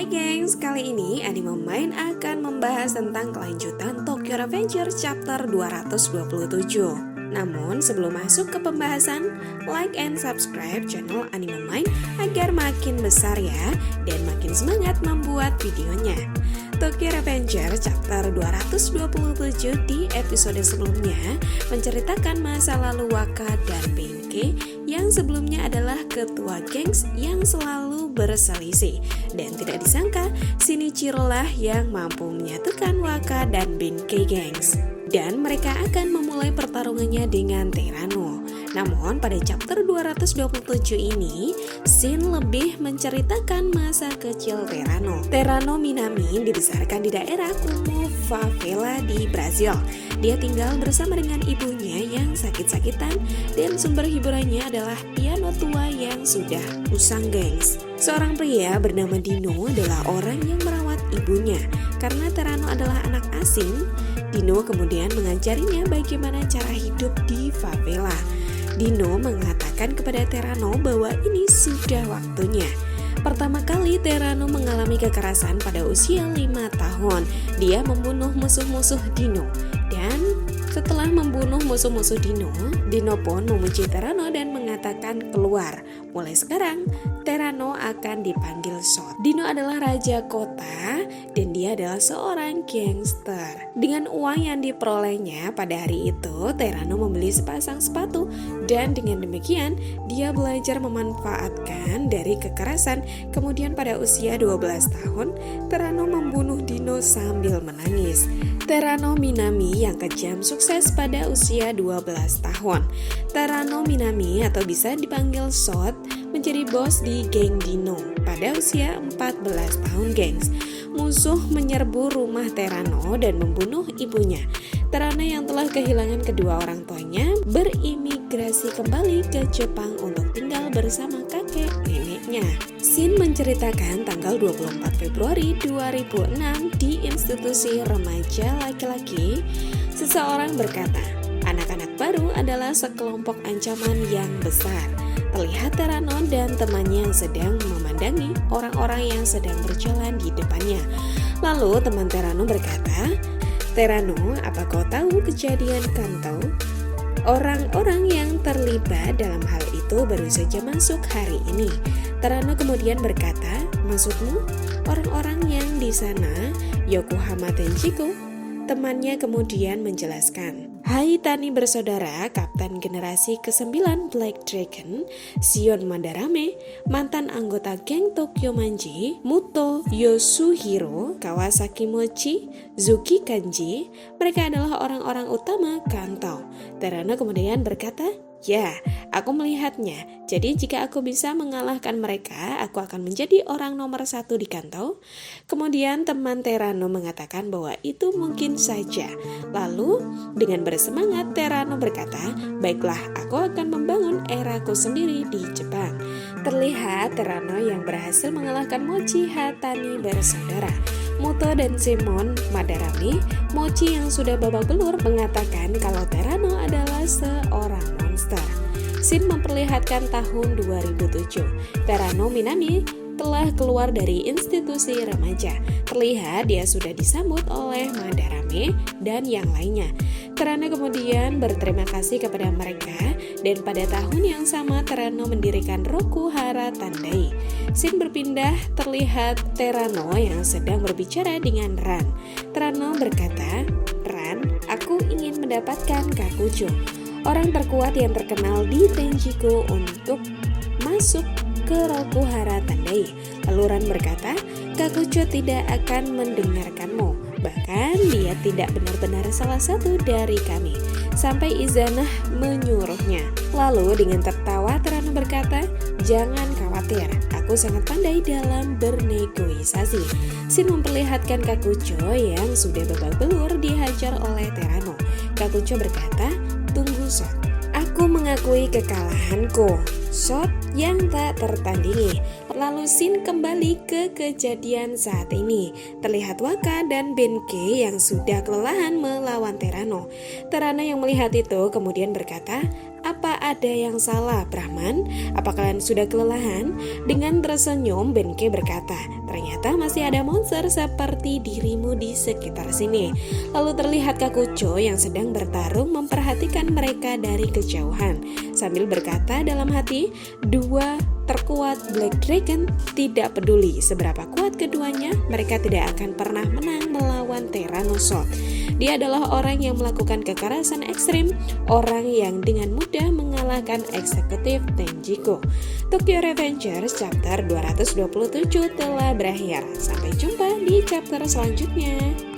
Hai gengs, kali ini Anime Mind akan membahas tentang kelanjutan Tokyo Revenger chapter 227. Namun sebelum masuk ke pembahasan, like and subscribe channel Anime Mind agar makin besar ya, dan makin semangat membuat videonya. Tokyo Revenger chapter 227 di episode sebelumnya menceritakan masa lalu Waka dan Benkei yang sebelumnya adalah ketua gengs yang selalu berselisih, dan tidak disangka Shinichiro lah yang mampu menyatukan Waka dan Benkei gengs, dan mereka akan memulai pertarungannya dengan Terano. Namun pada chapter 227 ini, Shin lebih menceritakan masa kecil Terano. Terano Minami dibesarkan di daerah kumuh favela di Brazil. Dia tinggal bersama dengan ibunya yang sakit-sakitan, dan sumber hiburannya adalah piano tua yang sudah usang gengs. Seorang pria bernama Dino adalah orang yang merawat ibunya. Karena Terano adalah anak asing, Dino kemudian mengajarinya bagaimana cara hidup di favela. Dino mengatakan kepada Terano bahwa ini sudah waktunya. Pertama kali Terano mengalami kekerasan pada usia 5 tahun. Dia membunuh musuh-musuh Dino. Dan setelah membunuh musuh-musuh Dino, Dino pun memuji Terano dan mengatakan keluar. Mulai sekarang, Terano akan dipanggil Shot. Dino adalah raja kota dan dia adalah seorang gangster. Dengan uang yang diperolehnya pada hari itu, Terano membeli sepasang sepatu, dan dengan demikian dia belajar memanfaatkan dari kekerasan. Kemudian pada usia 12 tahun, Terano membunuh Dino sambil menangis. Terano Minami yang kejam sukses pada usia 12 tahun. Terano Minami atau bisa dipanggil Shot menjadi bos di geng Dino pada usia 14 tahun gengs. Musuh menyerbu rumah Terano dan membunuh ibunya. Terano yang telah kehilangan kedua orang tuanya berimigrasi kembali ke Jepang untuk tinggal bersama kakek neneknya. Shin menceritakan tanggal 24 Februari 2006 di institusi remaja laki-laki, seseorang berkata, anak-anak baru adalah sekelompok ancaman yang besar. Terlihat Terano dan temannya yang sedang memandangi orang-orang yang sedang berjalan di depannya. Lalu teman Terano berkata, Terano, apa kau tahu kejadian Kanto? Orang-orang yang terlibat dalam hal itu baru saja masuk hari ini. Terano kemudian berkata, maksudmu orang-orang yang di sana Yokohama Tenjiko? Temannya kemudian menjelaskan, hai Tani bersaudara, kapten generasi ke-9 Black Dragon, Shion Madarame, mantan anggota geng Tokyo Manji, Muto Yosuhiro, Kawasaki Mochi, Zuki Kanji, mereka adalah orang-orang utama Kanto. Terano kemudian berkata, ya, aku melihatnya. Jadi jika aku bisa mengalahkan mereka, aku akan menjadi orang nomor 1 di Kanto. Kemudian teman Terano mengatakan bahwa itu mungkin saja. Lalu dengan bersemangat Terano berkata, baiklah, aku akan membangun eraku sendiri di Jepang. Terlihat Terano yang berhasil mengalahkan Mochi Hatani bersaudara. Muto dan Simon Madarame, Mochi yang sudah babak belur, mengatakan kalau Terano adalah seorang monster. Shin memperlihatkan tahun 2007. Terano Minami telah keluar dari institusi remaja. Terlihat dia sudah disambut oleh Madarame dan yang lainnya. Terano kemudian berterima kasih kepada mereka, dan pada tahun yang sama Terano mendirikan Rokuhara Tandai. Shin berpindah, terlihat Terano yang sedang berbicara dengan Ran. Terano berkata, Ran, aku ingin mendapatkan Kakujo, orang terkuat yang terkenal di Tenjiko, untuk masuk ke Rokuhara Tandai. Lalu Ran berkata, Kakujo tidak akan mendengarkanmu. Bahkan dia tidak benar-benar salah satu dari kami. Sampai Izanah menyuruhnya. Lalu dengan tertawa Terano berkata, jangan khawatir, aku sangat pandai dalam bernegosiasi. Shin memperlihatkan Kakujo yang sudah babak belur dihajar oleh Terano. Kakujo berkata, tunggu Shot, aku mengakui kekalahanku. Shot yang tak tertandingi. Lalu Shin kembali ke kejadian saat ini. Terlihat Waka dan Benkei yang sudah kelelahan melawan Terano. Terano yang melihat itu kemudian berkata, Apa ada yang salah, Brahman? Apa kalian sudah kelelahan? Dengan tersenyum, Benkei berkata, ternyata masih ada monster seperti dirimu di sekitar sini. Lalu terlihat Kakucho yang sedang bertarung memperhatikan mereka dari kejauhan. Sambil berkata dalam hati, dua terkuat Black Dragon, tidak peduli seberapa kuat keduanya, mereka tidak akan pernah menang melawan Tyrannosaurus. Dia adalah orang yang melakukan kekerasan ekstrim, orang yang dengan mudah mengalahkan eksekutif Tenjiku. Tokyo Revengers chapter 227 telah berakhir. Sampai jumpa di chapter selanjutnya.